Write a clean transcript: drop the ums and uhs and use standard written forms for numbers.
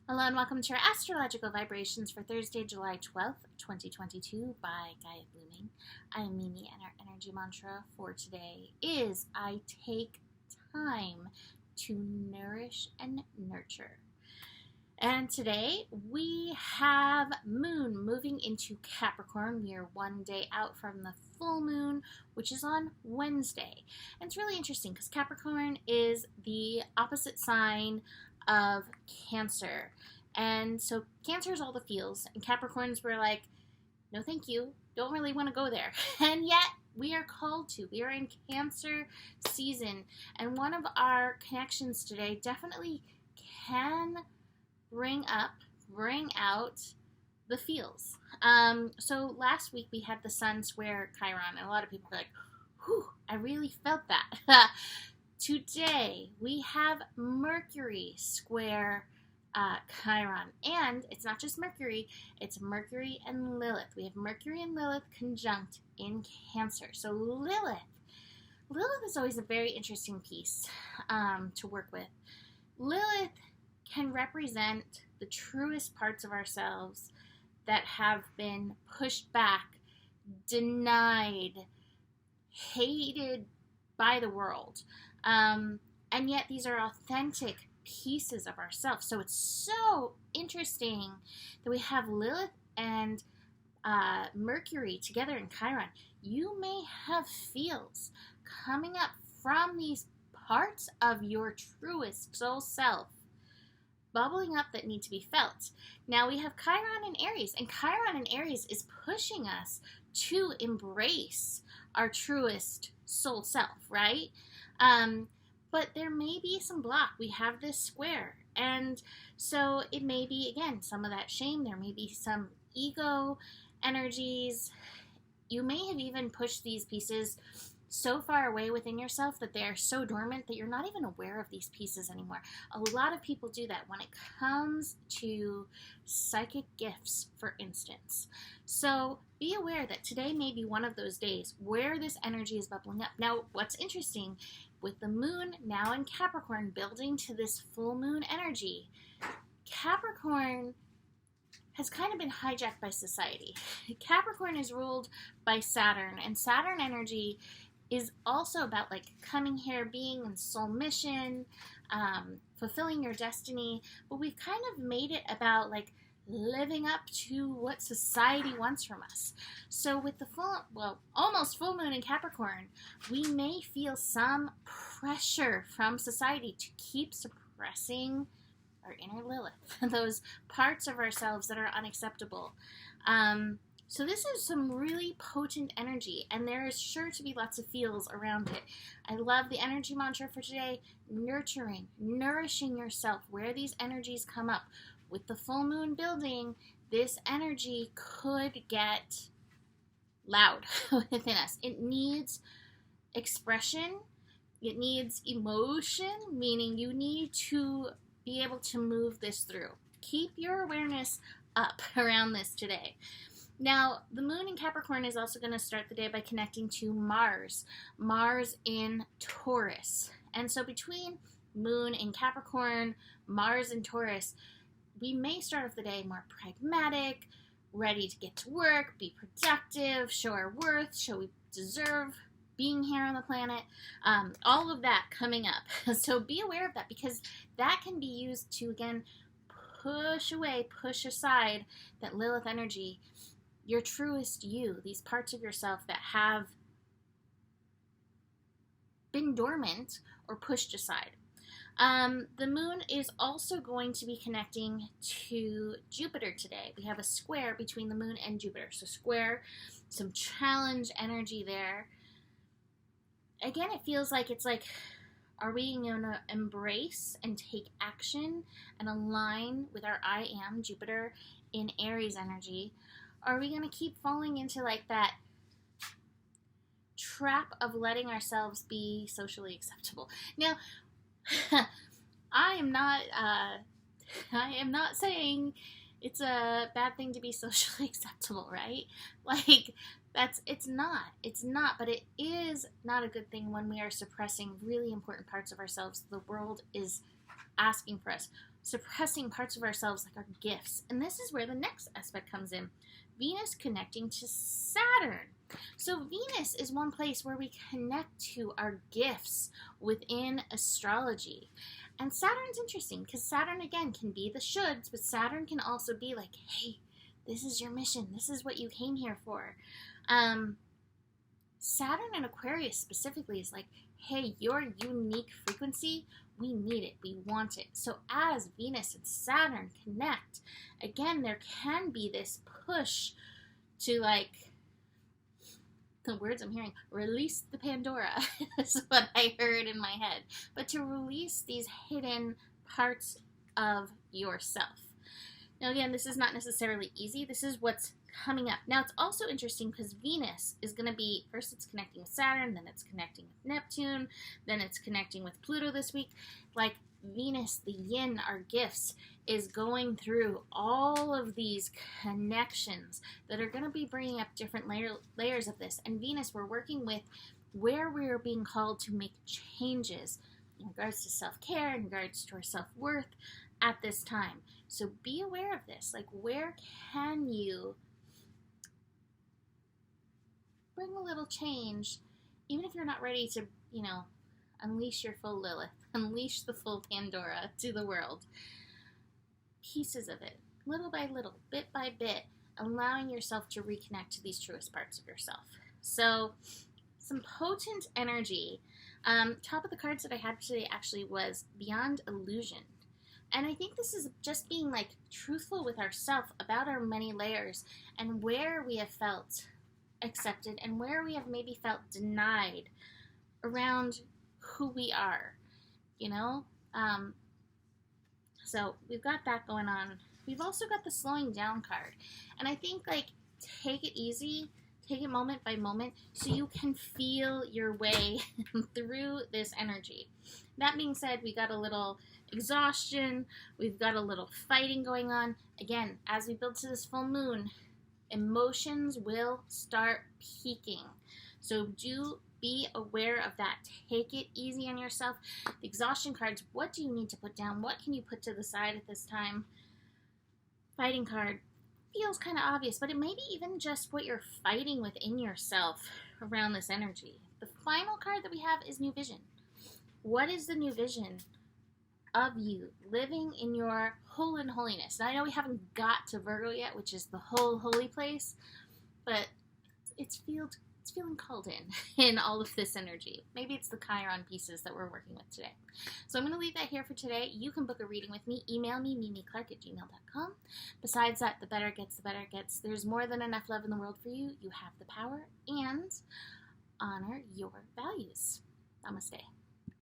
Hello and welcome to our astrological vibrations for Thursday, July 12th, 2022 by Gaia Blooming. I am Mimi and our energy mantra for today is I take time to nourish and nurture. And today we have Moon moving into Capricorn. We are one day out from the full moon, which is on Wednesday. And it's really interesting because Capricorn is the opposite sign of Cancer. And so Cancer is all the feels, and Capricorns were like, no thank you, don't really want to go there. And yet we are called to. We are in Cancer season, and one of our connections today definitely can bring out the feels. So last week we had the Sun square Chiron, and a lot of people were like, whew, I really felt that. Today we have Mercury square Chiron, and it's not just Mercury, it's Mercury and Lilith. We have Mercury and Lilith conjunct in Cancer. So Lilith is always a very interesting piece to work with. Lilith can represent the truest parts of ourselves that have been pushed back, denied, hated by the world. And yet these are authentic pieces of ourselves. So it's so interesting that we have Lilith and Mercury together in Chiron. You may have feels coming up from these parts of your truest soul self bubbling up that need to be felt. Now we have Chiron in Aries, and Chiron in Aries is pushing us to embrace our truest soul self, right? But there may be some block. We have this square, and so it may be, again, some of that shame. There may be some ego energies. You may have even pushed these pieces so far away within yourself that they're so dormant that you're not even aware of these pieces anymore. A lot of people do that when it comes to psychic gifts, for instance. So be aware that today may be one of those days where this energy is bubbling up. Now, what's interesting, with the moon now in Capricorn building to this full moon energy, Capricorn has kind of been hijacked by society. Capricorn is ruled by Saturn, and Saturn energy is also about like coming here, being in soul mission, fulfilling your destiny, but we've kind of made it about like living up to what society wants from us. So with the almost full moon in Capricorn, we may feel some pressure from society to keep suppressing our inner Lilith, those parts of ourselves that are unacceptable. So this is some really potent energy, and there is sure to be lots of feels around it. I love the energy mantra for today, nurturing, nourishing yourself, where these energies come up. With the full moon building, this energy could get loud within us. It needs expression. It needs emotion, meaning you need to be able to move this through. Keep your awareness up around this today. Now, the moon in Capricorn is also going to start the day by connecting to Mars in Taurus. And so between moon in Capricorn, Mars in Taurus, we may start off the day more pragmatic, ready to get to work, be productive, show our worth, show we deserve being here on the planet, all of that coming up. So be aware of that, because that can be used to, again, push aside that Lilith energy, your truest you, these parts of yourself that have been dormant or pushed aside. The moon is also going to be connecting to Jupiter today. We have a square between the moon and Jupiter. So square, some challenge energy there. Again, it feels like it's like, are we going to embrace and take action and align with our I am, Jupiter, in Aries energy? Are we going to keep falling into like that trap of letting ourselves be socially acceptable? Now, I am not saying it's a bad thing to be socially acceptable, right? Like, it's not, but it is not a good thing when we are suppressing really important parts of ourselves the world is asking for us. suppressing parts of ourselves like our gifts. And this is where the next aspect comes in. Venus connecting to Saturn. So Venus is one place where we connect to our gifts within astrology. And Saturn's interesting because Saturn, again, can be the shoulds, but Saturn can also be like, hey, this is your mission. This is what you came here for. Saturn and Aquarius specifically is like, hey, your unique frequency, we need it. We want it. So as Venus and Saturn connect, again, there can be this push to, like, the words I'm hearing, release the Pandora is what I heard in my head. But to release these hidden parts of yourself. Now, again, this is not necessarily easy. This is what's coming up. Now, it's also interesting because Venus is going to be, first it's connecting with Saturn, then it's connecting with Neptune, then it's connecting with Pluto this week. Like Venus, the yin, our gifts, is going through all of these connections that are going to be bringing up different layers of this. And Venus, we're working with where we're being called to make changes in regards to self-care, in regards to our self-worth at this time. So be aware of this. Like, where can you bring a little change, even if you're not ready to, unleash your full Lilith, unleash the full Pandora to the world. Pieces of it, little by little, bit by bit, allowing yourself to reconnect to these truest parts of yourself. So, some potent energy. Top of the cards that I had today actually was Beyond Illusion. And I think this is just being, like, truthful with ourselves about our many layers and where we have felt accepted and where we have maybe felt denied around who we are, So we've got that going on. We've also got the slowing down card. And I think, like, take it easy, take it moment by moment so you can feel your way through this energy. That being said, we got a little exhaustion, we've got a little fighting going on. Again, as we build to this full moon, emotions will start peaking. So do be aware of that. Take it easy on yourself. The exhaustion cards, what do you need to put down? What can you put to the side at this time? Fighting card feels kind of obvious, but it may be even just what you're fighting within yourself around this energy. The final card that we have is New Vision. What is the new vision of you living in your whole and holiness? Now, I know we haven't got to Virgo yet, which is the whole holy place, but it's feeling called in all of this energy. Maybe it's the Chiron pieces that we're working with today. So I'm going to leave that here for today. You can book a reading with me. Email me, mimiclark@gmail.com. Besides that, the better it gets, the better it gets. There's more than enough love in the world for you. You have the power, and honor your values. Namaste.